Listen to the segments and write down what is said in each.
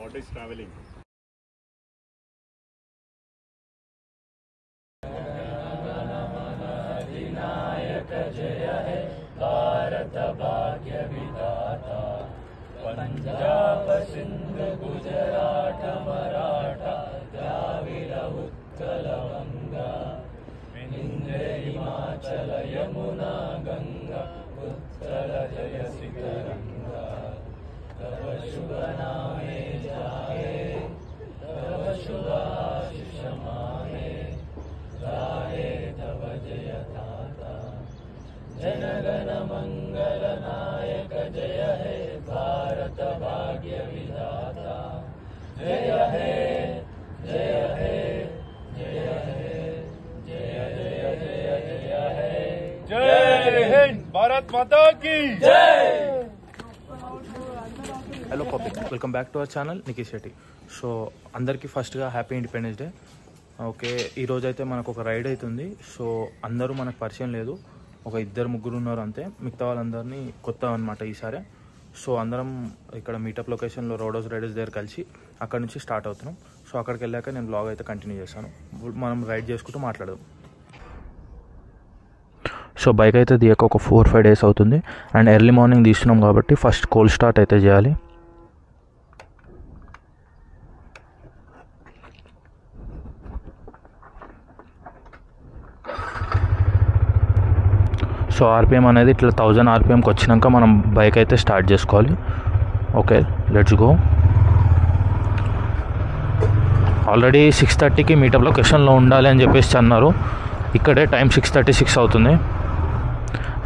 what is traveling. जय है भारत भाग्य विधाता पंजाब सिंध गुजरात मराठा द्राविड़ उत्कल गंगा विंध्य हिमाचल यमुना गंगा उत्कल जय सितरंगा तव शुभ नामे जाए तव शुभ आशीष माहे गाहे तव जय दाता जनगण मंगल नायक जय है भारत भाग्य विधाता जय है जय है जय है जय जय जय जय है जय हिंद, भारत माता की जय. Hello public, welcome back to our channel Nikhil Shetty. So అందరికీ ఫస్ట్గా హ్యాపీ ఇండిపెండెన్స్ డే. ఓకే, ఈరోజు అయితే మనకు ఒక రైడ్ అవుతుంది. సో అందరూ మనకు పరిచయం లేదు, ఒక ఇద్దరు ముగ్గురు ఉన్నారు అంతే. మిగతా వాళ్ళందరినీ కొత్త అనమాట ఈసారి. సో అందరం ఇక్కడ మీటప్ లొకేషన్లో రోడోస్ రైడర్స్ దగ్గర కలిసి అక్కడ నుంచి స్టార్ట్ అవుతున్నాం. సో అక్కడికి వెళ్ళాక నేను బ్లాగ్ అయితే కంటిన్యూ చేస్తాను. మనం రైడ్ చేసుకుంటూ మాట్లాడదాం. సో బైక్ అయితే దిగక ఒక 4-5 days అవుతుంది. అండ్ ఎర్లీ మార్నింగ్ తీస్తున్నాం కాబట్టి ఫస్ట్ కోల్డ్ స్టార్ట్ అయితే చేయాలి. సో ఆర్పిఎం అనేది ఇట్లా 1000 RPMకి వచ్చినాక మనం బైక్ అయితే స్టార్ట్ చేసుకోవాలి. Okay, let's go. ఆల్రెడీ 6:30కి మీటప్ లొకేషన్లో ఉండాలి అని చెప్పేసి అన్నారు. ఇక్కడే టైం 6:36 అవుతుంది.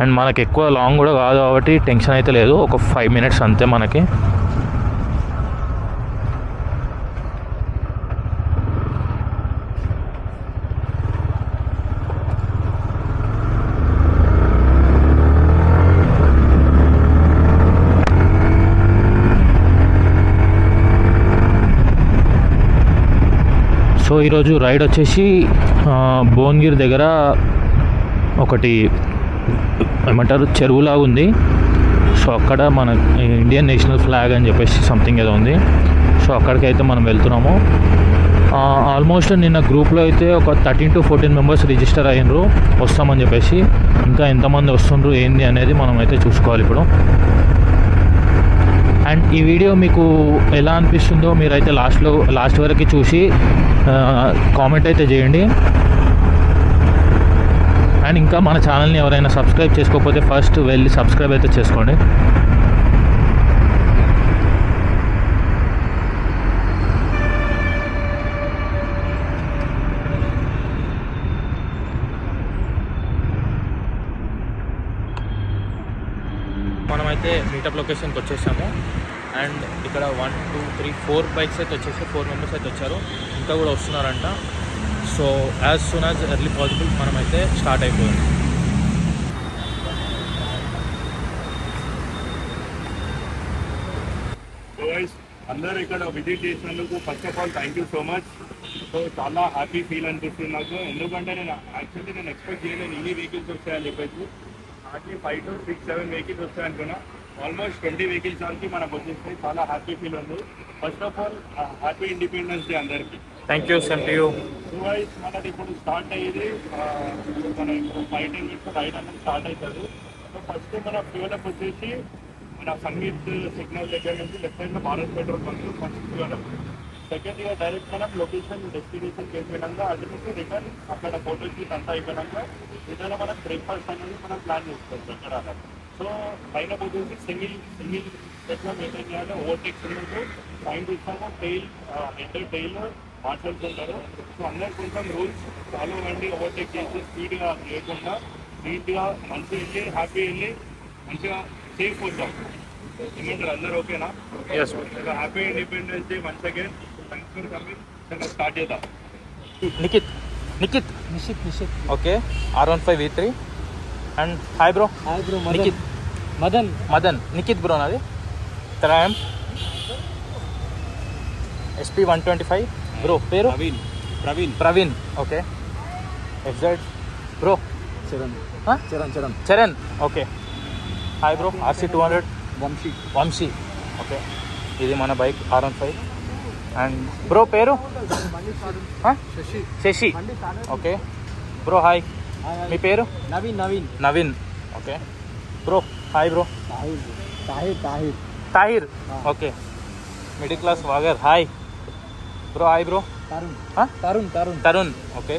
అండ్ మనకి ఎక్కువ లాంగ్ కూడా కాదు కాబట్టి టెన్షన్ అయితే లేదు. ఒక 5 minutes అంతే మనకి. సో ఈరోజు రైడ్ వచ్చేసి భువనగిరి దగ్గర ఒకటి ఏమంటారు చెరువులాగా ఉంది. సో అక్కడ మన ఇండియన్ నేషనల్ ఫ్లాగ్ అని చెప్పేసి సంథింగ్ ఏదో ఉంది. సో అక్కడికైతే మనం వెళ్తున్నాము. ఆల్మోస్ట్ నిన్న గ్రూప్లో అయితే ఒక 13 to 14 members రిజిస్టర్ అయ్యారు వస్తామని చెప్పేసి. ఇంకా ఎంతమంది వస్తుండ్రు ఏంది అనేది మనం అయితే చూసుకోవాలి ఇప్పుడు. అండ్ ఈ వీడియో మీకు ఎలా అనిపిస్తుందో మీరైతే లాస్ట్ వరకు చూసి కామెంట్ అయితే చేయండి. అండ్ ఇంకా మన ఛానల్ని ఎవరైనా సబ్స్క్రైబ్ చేసుకోకపోతే ఫస్ట్ వెళ్ళి సబ్స్క్రైబ్ అయితే చేసుకోండి. మనమైతే మీటప్ లొకేషన్కి వచ్చేసాము. అండ్ ఇక్కడ 1, 2, 3, 4 బైక్స్ అయితే వచ్చేసి 4 members అయితే వచ్చారు. ఇంకా కూడా వస్తున్నారంట. So as soon as early possible మనమైతే స్టార్ట్ అయిపోయాం. సో గైస్, అందరూ ఇక్కడ విజిట్ చేసినందుకు first of all thank you so much. So చాలా హ్యాపీ ఫీల్ అనిపిస్తుంది నాకు. ఎందుకంటే నేను ఎక్స్పెక్ట్ చేయలేదు ఇన్ని వెహికల్స్ వస్తాయని చెప్పేసి. హార్డ్లీ 5 to 6, 7 వెహికల్స్ వస్తాయి అనుకున్నా. ఆల్మోస్ట్ 20 వెహికల్స్ వరకు మనకు వచ్చేస్తాయి. చాలా హ్యాపీ ఫీల్ ఉంది. First of all happy independence Day అందరికీ. Thank you, same to you. So guys, మనది ఇప్పుడు స్టార్ట్ అయ్యేది మన ఇప్పుడు 5-10 minutes రైడ్ అనేది స్టార్ట్ అవుతుంది. సో ఫస్ట్ మన ఫ్యూల్ అప్ వచ్చేసి మన సంగీత్ సిగ్నల్ దగ్గర నుంచి లెఫ్ట్ సైడ్లో Bharat petrol bunk first fuel up. Second year direct మనం లొకేషన్ డెస్టినేషన్ చేసినాక అటు నుంచి రిటర్న్ అక్కడ ఫోటో షూట్ అంతా అయిపోయినాక రిటర్న్ మనం బ్రేక్ఫాస్ట్ అనేది మనం ప్లాన్ చేసుకోవచ్చు అక్కడ. సో పైన వచ్చేసి సింగిల్ ఎట్లా మెయింటైన్ చేయాలి. ఓవర్టేక్ సిగ్నల్స్ ఫైన్ ఇస్తాము. టైల్ మాట్లాడుతుంటారు. సో అందరు కొంచెం రూల్స్ ఫాలో అవ్వండి. ఓవర్టేక్ చేసి స్పీడ్గా లేకుండా నీట్గా మంచిగా వెళ్ళి హ్యాపీ వెళ్ళి మంచిగా సేఫ్ వద్దాం. ఏమంటారు అందరు? ఓకేనా? Happy independence Day once again. Thanks for coming. Start చేద్దాం. Nikhith okay, R15 V3. And hi bro. Nikhith. Madan Nikhith bro. నాది ట్రయంఫ్ SP 125 బ్రో. పేరు Praveen. Okay. FZ bro. Charan. Okay. Hi bro. RC 200 Vamshi. Okay, ఇది మన బైక్ R15. అండ్ బ్రో పేరు Shashi. Okay bro hi. మీ పేరు? Naveen. Okay bro hi. Bro Tahir. Okay middle class vlogger. Hi bro. Hi bro. Tarun. Okay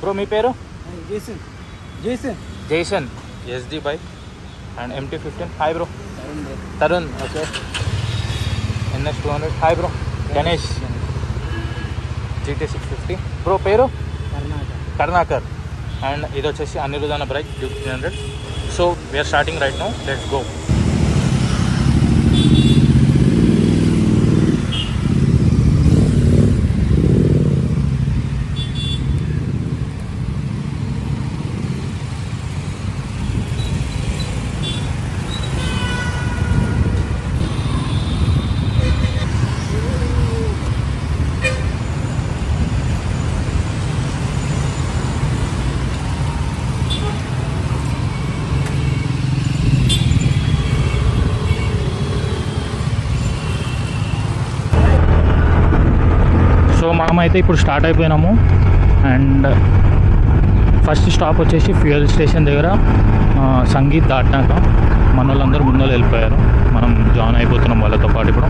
bro మీ పేరు? Jason. SD bike and MT-15. Hi bro. Tarun. Okay NS 200. Hi bro. Ganesh. GT 650. Bro పేరు? Karnakar. And ఇది వచ్చేసి అనిరుద్ అన్న bike Duke 300. So we are starting right now. Let's go. So మనమైతే ఇప్పుడు start అయిపోయినాము. And first stop వచ్చేసి ఫ్యూయల్ స్టేషన్ దగ్గర సంగీత్ దాటినాక మన వాళ్ళందరూ ముందు వెళ్ళిపోయారు. మనం జాయిన్ అయిపోతున్నాం వాళ్ళతో పాటు. ఇప్పుడు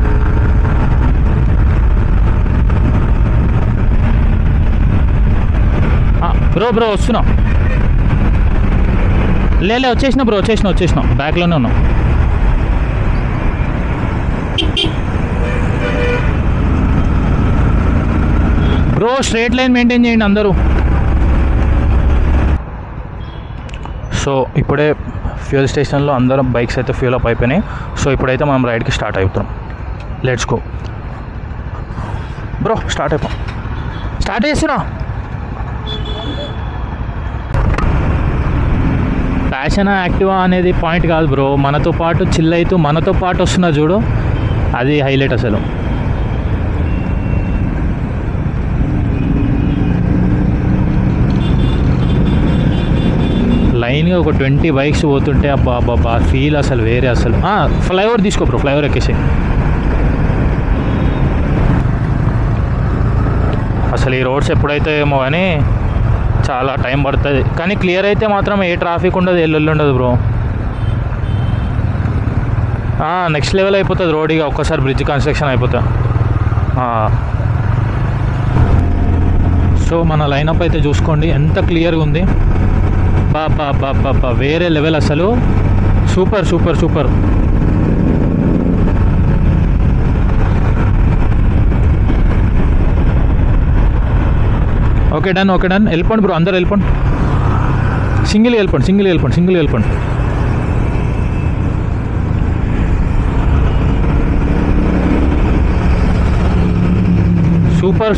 బ్రో వస్తున్నా. వచ్చేసిన బ్రో వచ్చేసిన బ్యాక్లోనే ఉన్నాం. బ్రో స్ట్రైట్ లైన్ మెయింటైన్ చేయండి అందరూ. సో ఇప్పుడే ఫ్యూయల్ స్టేషన్లో అందరం బైక్స్ అయితే ఫ్యూల్ అప్ అయిపోయినాయి. సో ఇప్పుడైతే మనం రైడ్కి స్టార్ట్ అవుతున్నాం. Let's go bro. స్టార్ట్ చేస్తున్నా. ప్యాషన్ యాక్టివా అనేది పాయింట్ కాదు బ్రో. మనతో పాటు చిల్ అవుతూ మనతో పాటు వస్తున్నా చూడు, అది హైలైట్ అసలు. లైన్గా ఒక 20 బైక్స్ పోతుంటే అబ్బా ఫీల్ అసలు వేరే అసలు. ఫ్లైఓవర్ తీసుకో బ్రో, ఫ్లైఓవర్ ఎక్కేసి. అసలు ఈ రోడ్స్ ఎప్పుడైతే ఏమో కానీ చాలా టైం పడుతుంది. కానీ క్లియర్ అయితే మాత్రం ఏ ట్రాఫిక్ ఉండదు, ఎల్లుల్లి ఉండదు బ్రో. నెక్స్ట్ లెవెల్ అయిపోతుంది రోడ్. ఇక ఒక్కసారి బ్రిడ్జ్ కన్స్ట్రక్షన్ అయిపోతుంది. సో మన లైనప్ అయితే చూసుకోండి ఎంత క్లియర్గా ఉంది. బాబా వేరే లెవెల్ అసలు. సూపర్. Okay done. వెళ్ళిపోండి బ్రో, అందరు వెళ్ళిపోండి. సింగిల్ వెళ్ళిపోండి.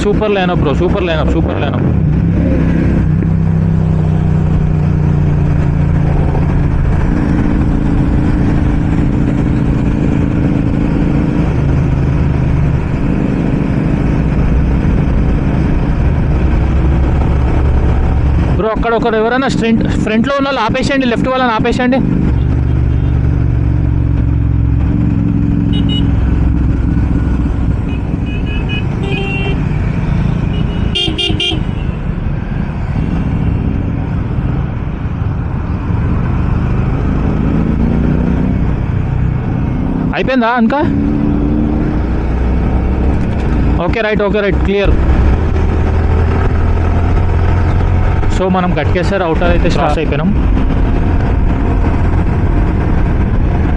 Super lineup bro, super lineup. Bro అక్కడ ఒకరు ఎవరైనా ఫ్రంట్లో ఉన్న వాళ్ళు ఆపేసేయండి, లెఫ్ట్ వాళ్ళని ఆపేసేయండి. అయిపోయిందా ఇంకా? Okay right clear. సో మనం గట్కేసర్ అవుటర్ అయితే స్టార్ట్ అయిపోయినాం.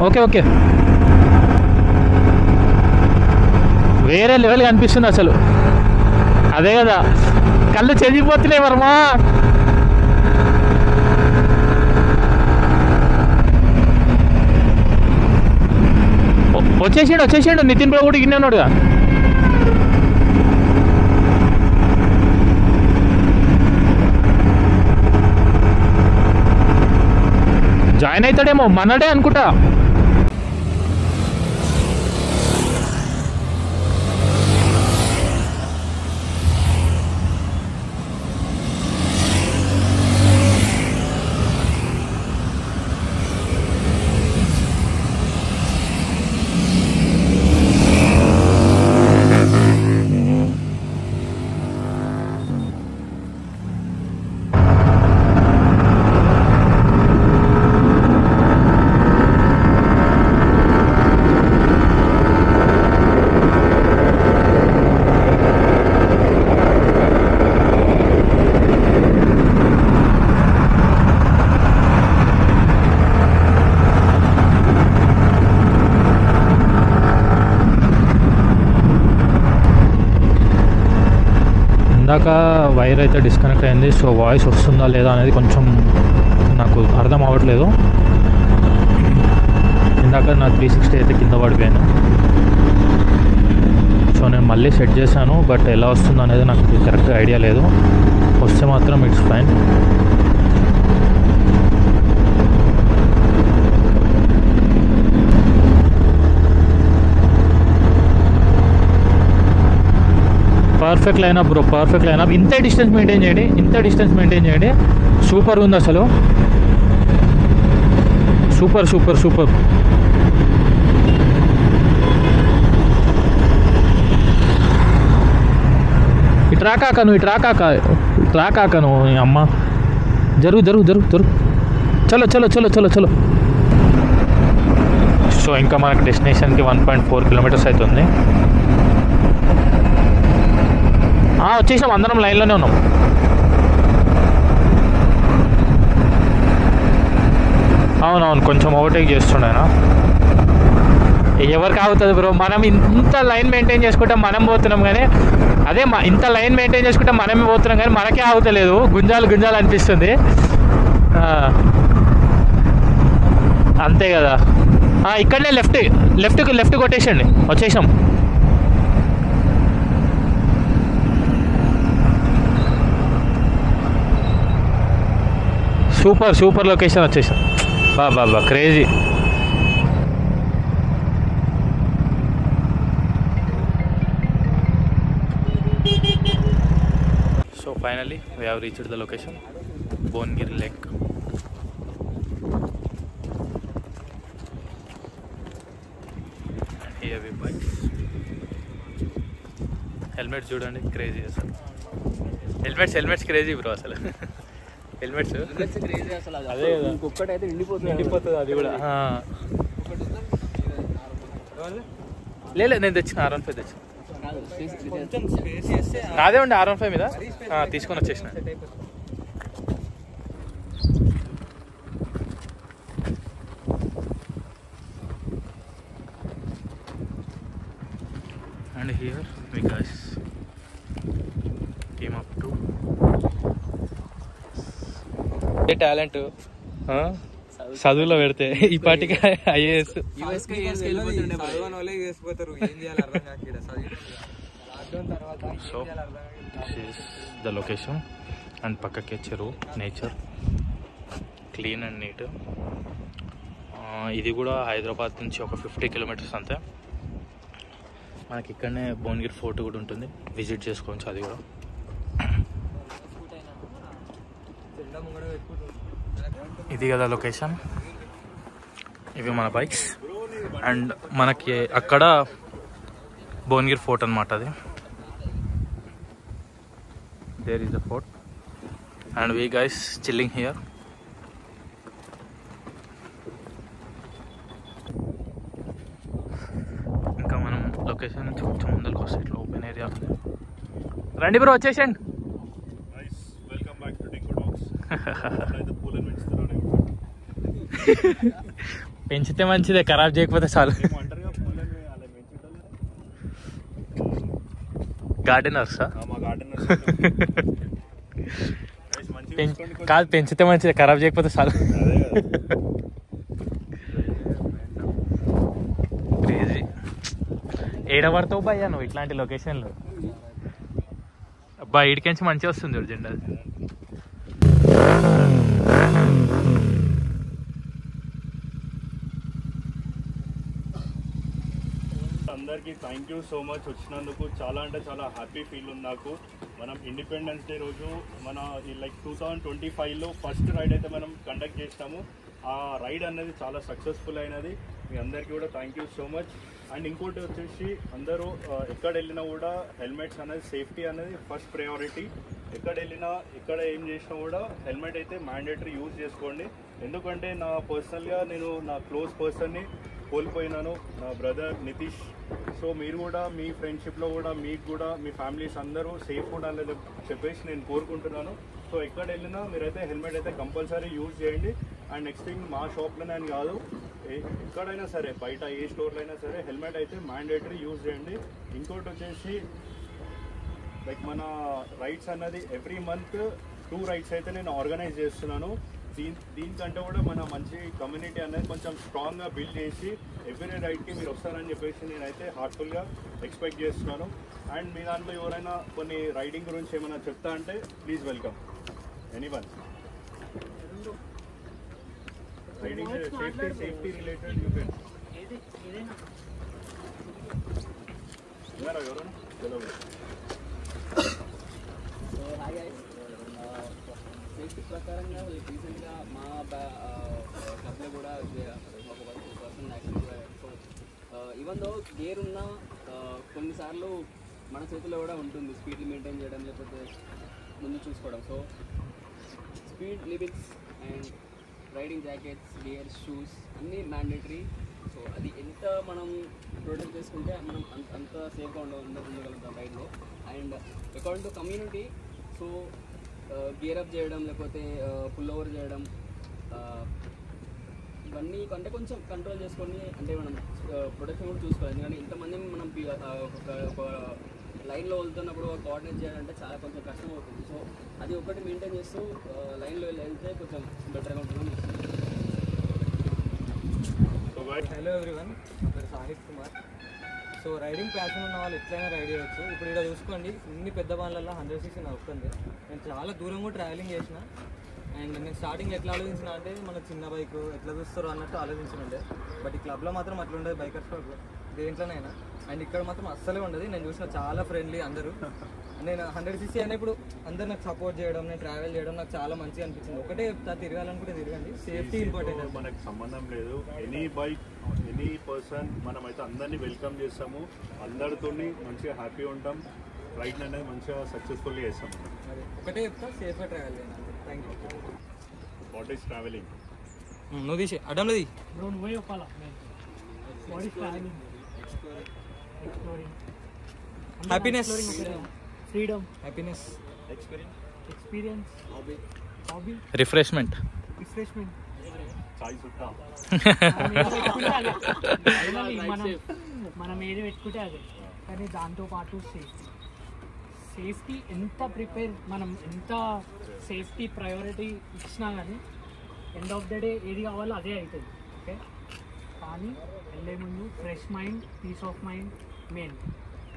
ఓకే వేరే లెవెల్ కనిపిస్తుంది అసలు. అదే కదా, కళ్ళు చెదిరిపోతున్నాయి వర్మా. వచ్చేసాడు నితిన్ బ్రో కూడా ఇన్నే ఉన్నాడుగా. జాయిన్ అవుతాడేమో, మనడే అనుకుంటా. ఇందాక వైర్ అయితే డిస్కనెక్ట్ అయింది. సో వాయిస్ వస్తుందా లేదా అనేది కొంచెం నాకు అర్థం అవ్వట్లేదు. ఇందాక నా 360 అయితే కింద పడిపోయాను. సో నేను మళ్ళీ సెట్ చేశాను, బట్ ఎలా వస్తుందో అనేది నాకు కరెక్ట్గా ఐడియా లేదు. వస్తే మాత్రం it's fine. Perfect line up bro, perfect line up. ఇంత డిస్టెన్స్ మెయింటైన్ చేయండి. సూపర్ ఉంది అసలు, సూపర్. ఇటు రాకాక నువ్వు అమ్మ. జరుగు. చలో. సో ఇంకా మనకి డెస్టినేషన్కి 1.4 కిలోమీటర్స్ అవుతుంది. వచ్చేసినాం, అందరం లైన్లోనే ఉన్నాం. అవునవును, కొంచెం ఓవర్టేక్ చేస్తుండేనా. ఎవరికి అవుతుంది బ్రో, మనం ఇంత లైన్ మెయింటైన్ చేసుకుంటే మనం పోతున్నాం, కానీ అదే ఇంత లైన్ మెయింటైన్ చేసుకుంటే మనమే పోతున్నాం, కానీ మనకే అవుతలేదు. గుంజాలు అనిపిస్తుంది. అంతే కదా. ఇక్కడనే లెఫ్ట్ కొట్టేసండి, వచ్చేసాం. సూపర్ లొకేషన్ వచ్చేసాం. బా crazy. So finally we have reached the location, Bhuvanagiri lake. And here we bikes. Helmets చూడండి, క్రేజీ అసలు. హెల్మెట్స్ క్రేజీ బ్రో అసలు. హెల్మెట్స్ క్రేజీ అసలు. అదే కదా, ఒక్కటైతే నిండిపోతుంది అది కూడా. లేదు, నేను తెచ్చిన R15 తెచ్చిన. నాదే ఉండే R15 మీద తీసుకొని వచ్చేసిన. And here we guys came up to talent. చదువులో పెడితే ఈ పాటికి IAS. So this is the location. And పక్కకే చెరువు, నేచర్, క్లీన్ అండ్ నీట్. ఇది కూడా హైదరాబాద్ నుంచి ఒక 50 కిలోమీటర్స్ అంతే. మనకి ఇక్కడనే భువనగిరి ఫోర్ట్ కూడా ఉంటుంది, విజిట్ చేసుకోవచ్చు అది కూడా. ఇది కదా లొకేషన్, ఇవి మన బైక్స్. అండ్ మనకి అక్కడ భువనగిరి ఫోర్ట్ అనమాట. అది there is the fort and we guys chilling here. ఇంకా మనం లొకేషన్ నుంచి కొంచెం ముందరికి వస్తే ఇట్లా ఓపెన్ ఏరియా ఉంది. రండి బ్రో, వచ్చేసండి. పెంచితే మంచిదే, ఖరాబ్ చేయకపోతే చాలు. గార్డెనర్సా? కాదు, పెంచితే మంచిదే, ఖరాబ్ చేయకపోతే చాలు. క్రేజీ. ఏడబడతావు భయ్యా నువ్వు ఇట్లాంటి లొకేషన్లో? అబ్బా, ఇడికించి మంచిగా వస్తుంది చూడు జెండా. అందరికీ థ్యాంక్ యూ సో మచ్ వచ్చినందుకు. చాలా అంటే చాలా హ్యాపీ ఫీల్ ఉంది నాకు. మనం ఇండిపెండెన్స్ డే రోజు మన లైక్ 2025లో ఫస్ట్ రైడ్ అయితే మనం కండక్ట్ చేస్తాము. ఆ రైడ్ అనేది చాలా సక్సెస్ఫుల్ అయినది. మీ అందరికీ కూడా thank you so much. And ఇంకోటి వచ్చేసి అందరూ ఎక్కడ వెళ్ళినా కూడా హెల్మెట్స్ అనేది, సేఫ్టీ అనేది ఫస్ట్ ప్రయారిటీ. ఎక్కడ వెళ్ళినా ఎక్కడ ఏం చేసినా కూడా హెల్మెట్ అయితే మ్యాండేటరీ యూజ్ చేసుకోండి. ఎందుకంటే నా పర్సనల్గా నేను నా క్లోజ్ పర్సన్ని కోల్పోయినాను, నా బ్రదర్ నితీష్. సో మీరు కూడా మీ ఫ్రెండ్షిప్లో కూడా మీకు కూడా మీ ఫ్యామిలీస్ అందరూ సేఫ్ ఉండాలని చెప్పేసి నేను కోరుకుంటున్నాను. సో ఎక్కడ వెళ్ళినా మీరైతే హెల్మెట్ అయితే కంపల్సరీ యూజ్ చేయండి. అండ్ నెక్స్ట్ థింగ్, మా షాప్లోనే అని కాదు, ఎక్కడైనా సరే, బయట ఏ స్టోర్లో అయినా సరే హెల్మెట్ అయితే మ్యాండేటరీ యూజ్ చేయండి. ఇంకోటి వచ్చేసి లైక్ మన రైడ్స్ అన్నది ఎవ్రీ మంత్ 2 రైడ్స్ అయితే నేను ఆర్గనైజ్ చేస్తున్నాను. దీనికంటే కూడా మన మంచి కమ్యూనిటీ అనేది కొంచెం స్ట్రాంగ్గా బిల్డ్ చేసి ఎవ్రీ రైడ్కి మీరు వస్తారని చెప్పేసి నేనైతే హార్ట్ఫుల్గా ఎక్స్పెక్ట్ చేస్తున్నాను. అండ్ మీ దాంట్లో ఎవరైనా కొన్ని రైడింగ్ గురించి ఏమైనా చెప్తా అంటే please welcome anyone. Riding safety related you can ఎవరైనా తెలియదు. సేఫ్టీ ప్రకారంగా రీసెంట్గా మా క్లబ్లో కూడా ఒక person accident. So even though gear ఉన్న కొన్నిసార్లు మన చేతిలో కూడా ఉంటుంది స్పీడ్ మెయింటైన్ చేయడం లేకపోతే ముందు చూసుకోవడం. So speed limits and riding jackets, gear, shoes అన్నీ మ్యాండేటరీ. సో అది ఎంత మనం ప్రొటెక్ట్ చేసుకుంటే మనం అంత సేఫ్గా ఉండగలుగుతాం రైడ్లో. And according to community, so gear up చేయడం లేకపోతే పుల్ ఓవర్ చేయడం ఇవన్నీ అంటే కొంచెం కంట్రోల్ చేసుకొని అంటే మనం ప్రొటెక్షన్ కూడా చూసుకోవాలి. ఎందుకంటే ఇంతమందిని మనం ఒక లైన్లో వెళ్తున్నప్పుడు కోఆర్డినేట్ చేయాలంటే చాలా కొంచెం కష్టం అవుతుంది. సో అది ఒకటి మెయింటైన్ చేస్తూ లైన్లో వెళ్తే కొంచెం బెటర్గా ఉంటుందని. హలో ఎవ్రీవన్, నా పేరు Sahith Kumar. So riding passion ఉన్న వాళ్ళు ఎట్లయినా రైడ్ చేయొచ్చు. ఇప్పుడు ఇక్కడ చూసుకోండి, ఇన్ని పెద్ద బండ్లలో 100cc నా ఒక్కంది. నేను చాలా దూరం కూడా ట్రావెలింగ్ చేసిన. అండ్ నేను స్టార్టింగ్ ఎట్లా ఆలోచించిన అంటే మన చిన్న బైక్ ఎట్లా చూస్తారో అన్నట్టు ఆలోచించుండే. బట్ ఈ క్లబ్లో మాత్రం అట్లా ఉండదు, బైకర్స్ క్లబ్ దేంట్లోనైనా. అండ్ ఇక్కడ మాత్రం అస్సలే ఉండదు. నేను చూసిన చాలా ఫ్రెండ్లీ అందరూ. నేను 100cc అయినా ఇప్పుడు అందరు నాకు సపోర్ట్ చేయడం, నేను ట్రావెల్ చేయడం నాకు చాలా మంచిగా అనిపించింది. ఒకటే తిరగాలనుకుంటే తిరగండి, సేఫ్టీ ఇంపార్టెంట్. మనకు సంబంధం లేదు, ఎనీ బైక్ ఎనీ పర్సన్ మనమైతే అందరినీ వెల్కమ్ చేస్తాము. అందరితో మంచిగా హ్యాపీ ఉంటాం. రైడ్ అనేది మంచిగా సక్సెస్ఫుల్గా చేస్తాం. అదే ఒకటే చెప్తా, సేఫ్గా ట్రావెల్ చేయండి. Thank you. What is travelling? నువ్వు తీసే అడ్డంలో ది నువ్వే చెప్పాలా. What is travelling? Exploring, happiness, freedom, happiness, experience, hobby, refreshment. చాయ్ చుట్టా మనం ఏది పెట్టుకుంటే అదే. కానీ దాంతోపాటు సేఫ్టీ మనం ఎంత సేఫ్టీ ప్రయారిటీ ఇచ్చినా కానీ ఎండ్ ఆఫ్ ద డే ఏది కావాలో అదే అవుతుంది. ఓకే, కానీ వెళ్ళే ముందు fresh mind, peace of mind main.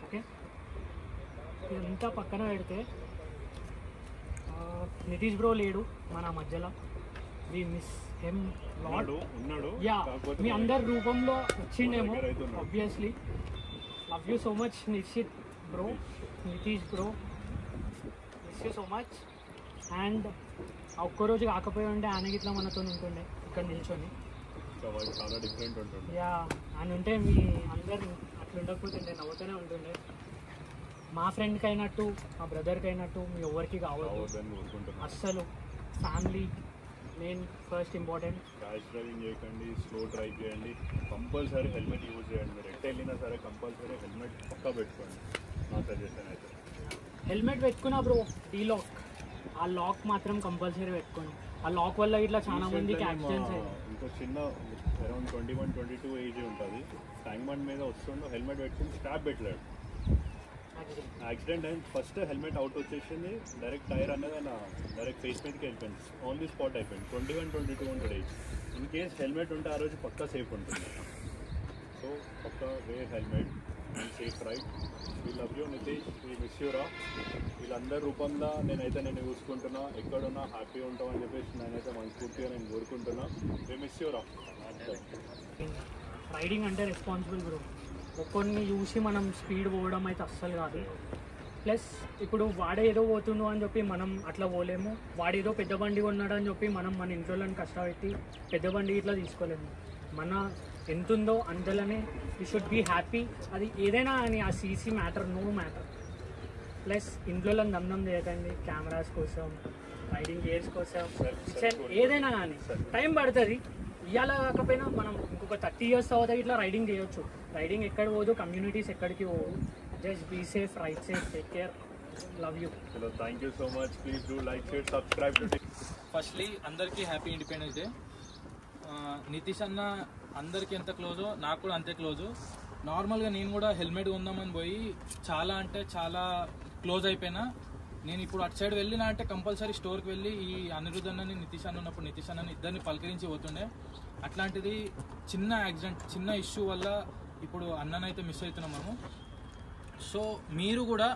Okay, ఇదంతా పక్కన పెడితే నితీష్ బ్రో లేడు మన మధ్యలో. We miss him lot. Yeah, మీ అందరి రూపంలో వచ్చిండేమో obviously. Love you so much Nischith bro, Nitish bro, miss you so much. And ఒక్కరోజు కాకపోయి ఉంటే ఆయన ఇట్లా మనతో ఉంటుండే ఇక్కడ నిల్చొని. చాలా డిఫరెంట్ ఉంటుండే. యా, ఆయన ఉంటే మీ అందరు అట్లా ఉండకపోతుండే, నవ్వుతూనే ఉంటుండే. మా ఫ్రెండ్కి అయినట్టు, మా బ్రదర్కి అయినట్టు మీ ఎవరికి కావద్దు అస్సలు. Family main, first important. Rash driving చేయకండి, స్లో డ్రైవ్ చేయండి, కంపల్సరీ హెల్మెట్ యూజ్ చేయండి. మీరు ఎట్ వెళ్ళినా సరే కంపల్సరీ హెల్మెట్ పక్కా పెట్టుకోండి, నా సజెషన్ అయితే. హెల్మెట్ పెట్టుకున్నా బ్రో, డీ లాక్, ఆ లాక్ మాత్రం కంపల్సరీ పెట్టుకోండి. ఆ లాక్ వల్ల ఇట్లా చాలా మందికి యాక్సిడెంట్స్ అయ్యాయి. ఇంకో చిన్న అరౌండ్ 21-22 ఏజ్ ఉంటుంది, ట్యాంక్ బండ్ మీద వస్తుండో హెల్మెట్ పెట్టుకుని స్టాప్ పెట్టలేడు, యాక్సిడెంట్ అయింది. ఫస్ట్ హెల్మెట్ అవుట్ వచ్చేసింది, డైరెక్ట్ టైర్ అనేది ఆయన డైరెక్ట్ ఫేస్ మీదకి వెళ్ళిపోయింది, ఆన్ ది స్పాట్ అయిపోయింది. 21-22 ఉంటుంది ఏజ్. ఇన్ కేస్ హెల్మెట్ ఉంటే ఆ రోజు పక్కా సేఫ్ ఉంటుంది. సో పక్కా wear helmet and safe ride. We love you Nitish, we miss you రా. వీళ్ళందరి రూపంలో నేను చూసుకుంటున్నా, ఎక్కడున్నా హ్యాపీ ఉంటామని చెప్పేసి నేనైతే మనస్ఫూర్తిగా నేను కోరుకుంటున్నా. వీ మిస్ యూ రా. రైడింగ్ అంటే రెస్పాన్సిబుల్ బ్రో. ఒక్కొన్ని చూసి మనం స్పీడ్ పోవడం అయితే అస్సలు కాదు. ప్లస్ ఇప్పుడు వాడే ఏదో పోతుండు అని చెప్పి మనం అట్లా పోలేము. వాడేదో పెద్ద బండి కొన్నాడు అని చెప్పి మనం మన ఇంట్లో కష్టపెట్టి పెద్ద బండి ఇట్లా తీసుకోలేము. మన ఎంతుందో అంతలోనే యూ షుడ్ బీ హ్యాపీ. అది ఏదైనా అని ఆ CC matter, no matter. Plus ఇంట్లో దండం చేయకండి కెమెరాస్ కోసం, రైడింగ్ గేర్స్ కోసం, ఏదైనా కానీ టైం పడుతుంది. ఇవాళ కాకపోయినా మనం ఇంకొక 30 years తర్వాత ఇట్లా రైడింగ్ చేయొచ్చు. రైడింగ్ ఎక్కడ పోదు, కమ్యూనిటీస్ ఎక్కడికి పోదు. Just be safe, ride safe, take care, love you. Hello, thank you so much. Please do like, share, subscribe to. Firstly అందరికీ హ్యాపీ ఇండిపెండెన్స్ డే. నితీష్ అన్న అందరికీ ఎంత క్లోజో నాకు కూడా అంతే క్లోజు. నార్మల్గా నేను కూడా హెల్మెట్ కొందామని పోయి చాలా అంటే చాలా క్లోజ్ అయిపోయినా. నేను ఇప్పుడు అటు సైడ్ వెళ్ళినా అంటే కంపల్సరీ స్టోర్కి వెళ్ళి ఈ అనిరుద్ధ్ అన్నని నితీష్ అన్న ఉన్నప్పుడు నితీష్ అన్నని ఇద్దరిని పలకరించి పోతుండే. అట్లాంటిది చిన్న యాక్సిడెంట్, చిన్న ఇష్యూ వల్ల ఇప్పుడు అన్ననైతే మిస్ అవుతున్నాం మనము. సో మీరు కూడా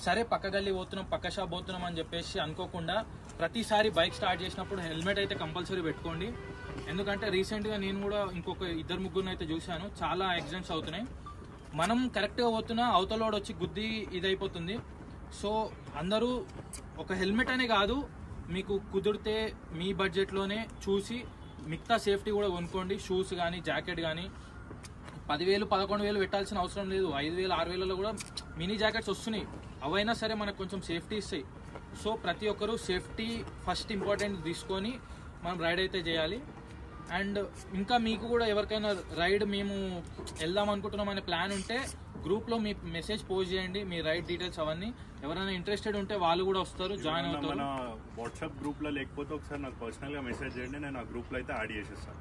సరే పక్క గల్లీ పోతున్నాం, పక్క షాప్ పోతున్నాం అని చెప్పేసి అనుకోకుండా ప్రతిసారి బైక్ స్టార్ట్ చేసినప్పుడు హెల్మెట్ అయితే కంపల్సరీ పెట్టుకోండి. ఎందుకంటే రీసెంట్గా నేను కూడా ఇంకొక 2-3 అయితే చూశాను, చాలా యాక్సిడెంట్స్ అవుతున్నాయి. మనం కరెక్ట్గా పోతున్నా అవతలోడు వచ్చి గుద్ది ఇదైపోతుంది. సో అందరూ ఒక హెల్మెట్ అనే కాదు, మీకు కుదిరితే మీ బడ్జెట్లోనే చూసి మిగతా సేఫ్టీ కూడా కొనుక్కోండి. షూస్ కానీ జాకెట్ కానీ 10,000-11,000 పెట్టాల్సిన అవసరం లేదు. 5,000-6,000లో కూడా మినీ జాకెట్స్ వస్తున్నాయి. అవైనా సరే మనకు కొంచెం సేఫ్టీ ఇస్తాయి. సో ప్రతి ఒక్కరూ సేఫ్టీ ఫస్ట్ ఇంపార్టెంట్ తీసుకొని మనం రైడ్ అయితే చేయాలి. అండ్ ఇంకా మీకు కూడా ఎవరికైనా రైడ్ మేము వెళ్దాం అనుకుంటున్నాం అనే ప్లాన్ ఉంటే గ్రూప్లో మీ మెసేజ్ పోస్ట్ చేయండి, మీ రైడ్ డీటెయిల్స్ అవన్నీ. ఎవరైనా ఇంట్రెస్టెడ్ ఉంటే వాళ్ళు కూడా వస్తారు, జాయిన్ అవుతారు. మన వాట్సాప్ గ్రూప్లో లేకపోతే ఒకసారి నాకు పర్సనల్గా మెసేజ్ చేయండి, నేను ఆ గ్రూప్లో అయితే యాడ్ చేసేస్తాను.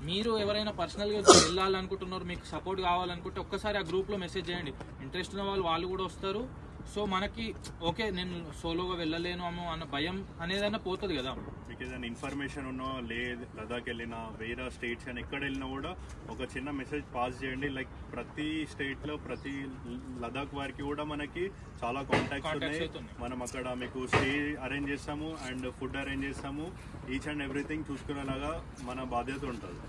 మీరు ఎవరైనా పర్సనల్గా వెళ్ళాలనుకుంటున్నారు, మీకు సపోర్ట్ కావాలనుకుంటే ఒక్కసారి ఆ గ్రూప్లో మెసేజ్ చేయండి. ఇంట్రెస్ట్ ఉన్న వాళ్ళు కూడా వస్తారు. సో మనకి ఓకే నేను సోలోగా వెళ్ళలేను అన్న భయం అనేదైనా పోతుంది కదా. మీకు ఏదైనా ఇన్ఫర్మేషన్ ఉన్నా లదాఖ్ వెళ్ళినా వేరే స్టేట్స్ అని ఎక్కడ వెళ్ళినా కూడా ఒక చిన్న మెసేజ్ పాస్ చేయండి. లైక్ ప్రతి స్టేట్లో ప్రతి లదాఖ్ వారికి కూడా మనకి చాలా కాంటాక్ట్స్ ఉన్నాయి. మనం అక్కడ మీకు స్టే అరేంజ్ చేస్తాము అండ్ ఫుడ్ అరేంజ్ చేస్తాము. ఈచ్ అండ్ ఎవ్రీథింగ్ చూసుకునేలాగా మన బాధ్యత ఉంటుంది.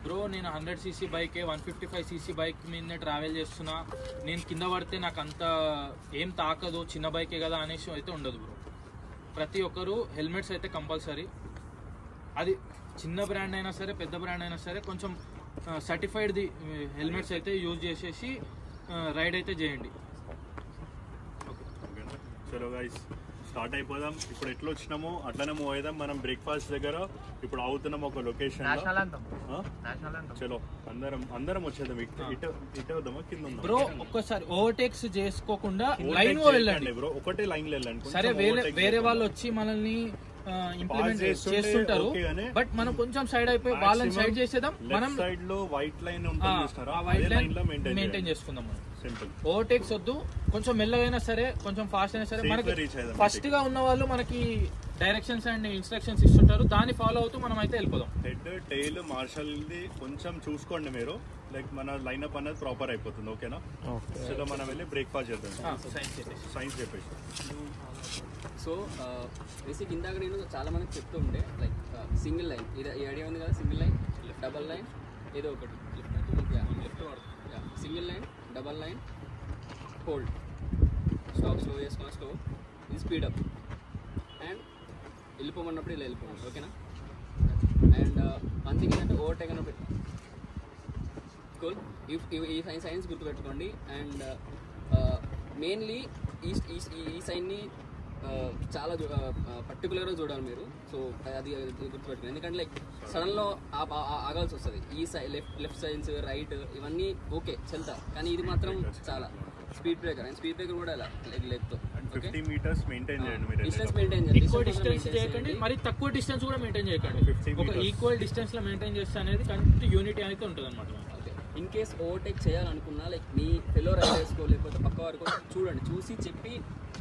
బ్రో నేను 100cc బైకే 155cc బైక్ మీదనే ట్రావెల్ చేస్తున్నా, నేను కింద పడితే నాకు అంత ఏం తాకదు, చిన్న బైకే కదా అనేసి అయితే ఉండదు బ్రో. ప్రతి ఒక్కరు హెల్మెట్స్ అయితే కంపల్సరీ. అది చిన్న బ్రాండ్ అయినా సరే పెద్ద బ్రాండ్ అయినా సరే కొంచెం సర్టిఫైడ్ది హెల్మెట్స్ అయితే యూజ్ చేసేసి రైడ్ అయితే చేయండి. చలో గైస్ స్టార్ట్ అయిపోదాం. ఇప్పుడు ఎట్లా వచ్చినామో అట్లనే మూవ్ అవుదాం. మనం బ్రేక్ఫాస్ట్ దగ్గర ఇప్పుడు అవుతున్నాం ఒక లొకేషన్. చలో అందరం వచ్చేద్దాం. ఇటు వద్దామా కింద బ్రో? ఒక్కసారి ఓవర్టేక్స్ చేసుకోకుండా లైన్ వెళ్ళండి బ్రో, ఒకటే లైన్ వెళ్ళండి. సరే వేరే వాళ్ళు వచ్చి మనల్ని ఇంప్లిమెంట్ చేస్తుంటారు, బట్ మనం కొంచెం సైడ్ అయిపోయి వాళ్ళని సైడ్ చేసేద్దాం. మనం సైడ్ లో వైట్ లైన్ ఉంటుంది, ఆ వైట్ లైన్ మెయింటైన్ చేసుకుందాం. మనం ఓవర్టేక్స్ వద్దు, కొంచెం మెల్లగైనా సరే కొంచెం ఫాస్ట్ అయినా సరే. మనకి ఫస్ట్ గా ఉన్న వాళ్ళు మనకి డైరెక్షన్స్ అండ్ ఇన్స్ట్రక్షన్స్ ఇస్తుంటారు, దాన్ని ఫాలో అవుతూ మనం అయితే వెళ్ళిపోదాం. హెడ్ టైల్ మార్షల్ ది కొంచెం చూసుకోండి మీరు, లైక్ మన లైన్అప్ అనేది ప్రాపర్ అయిపోతుంది. ఓకేనా? సో మనం వెళ్ళి బ్రేక్ఫాస్ట్ చేద్దాం. సైన్స్ చెప్పేసి. సో బేసిక్ ఇందాక నేను చాలా మందికి చెప్తూ ఉండే లైక్ సింగిల్ లైన్, ఈ ఐడియా ఉంది కదా, సింగిల్ లైన్, డబల్ లైన్, ఏదో ఒకటి single line, double line, hold, stop, slow చేసుకున్న స్లో, ఇది స్పీడప్, అండ్ వెళ్ళిపోమన్నప్పుడు ఇలా వెళ్ళిపోండి. ఓకేనా? అండ్ వన్ థింగ్ ఏంటంటే ఓవర్టేక్ అని పెట్టి కూల్. ఈ సైన్స్ గుర్తుపెట్టుకోండి. అండ్ మెయిన్లీ ఈ సైన్ని చాలా పర్టికులర్గా చూడాలి మీరు. సో అది గుర్తుపెట్టుకోండి, ఎందుకంటే లైక్ సడన్లో ఆగాల్సి వస్తుంది. ఈ లెఫ్ట్ సైన్స్ రైట్ ఇవన్నీ ఓకే చెల్తా, కానీ ఇది మాత్రం చాలా speed breaker. And speed breaker కూడా ఇలా లెగ్తో 50 మీటర్స్ మెయింటైన్ చేయండి. డిస్టెన్స్ మెయింటైన్ చేయండి. ఎక్కువ డిస్టెన్స్ చేయకండి, మరి తక్కువ డిస్టెన్స్ కూడా మెయింటైన్ చేయకండి. ఒక ఈక్వల్ డిస్టెన్స్ లో మెయింటైన్ చేస్తే అనేది కంప్లీట్ యూనిటీ అయితే ఉంటుంది అనమాట. ఇన్ కేస్ ఓవర్టేక్ చేయాలనుకున్నా లైక్ మీ ఫెలో రైడర్స్కో లేకపోతే పక్క వారికో చూడండి, చూసి చెప్పి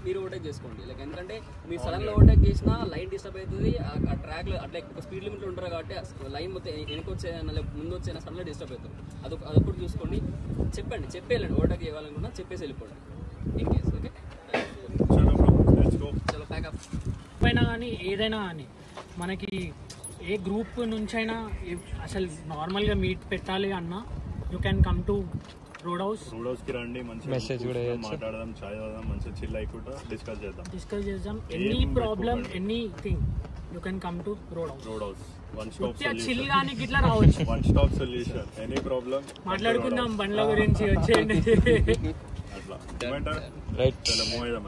మీరు ఓవర్టేక్ చేసుకోండి. లైక్ ఎందుకంటే మీరు సడన్గా ఓవర్టేక్ చేసినా లైన్ డిస్టర్బ్ అవుతుంది. ఆ ట్రాక్లో అట్లా ఒక స్పీడ్ లిమిట్లో ఉంటారు కాబట్టి లైన్ మొత్తం వెనకొచ్చేయన్నా లేకపోతే ముందు వచ్చేనా సడన్గా డిస్టర్బ్ అవుతుంది. అదొకటి చూసుకోండి, చెప్పేయాలండి. ఓవర్టేక్ చేయాలనుకున్నా చెప్పేసి వెళ్ళిపోండి ఇన్ కేస్. ఓకే, చలో ప్యాకప్. అయినా కానీ ఏదైనా కానీ మనకి ఏ గ్రూప్ నుంచైనా అసలు నార్మల్గా మీట్ పెట్టాలి అన్నా you can come to road హౌస్కి రండి. మంచి మెసేజ్ కూడా మాట్లాడదాం, చాయ్ తాగదాం, మంచిగా చిల్ అయిపోతా డిస్కస్ చేద్దాం. Any problem anything you can come to road house. One stop chill గానీ గిట్లా రావచ్చు. One stop solution, any problem మాట్లాడుకుందాం. బండ్ల గురించి వచ్చేయండి అట్లా రైట్. చలో మూవ్ అయిదాం.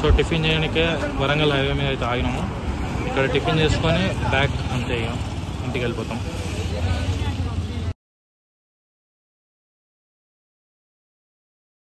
సో టిఫిన్ చేయడానికే వరంగల్ హైవే మీద అయితే ఆగినాము. ఇక్కడ టిఫిన్ చేసుకొని బ్యాక్ అంతే ఇక ఇంటికి వెళ్ళిపోతాం.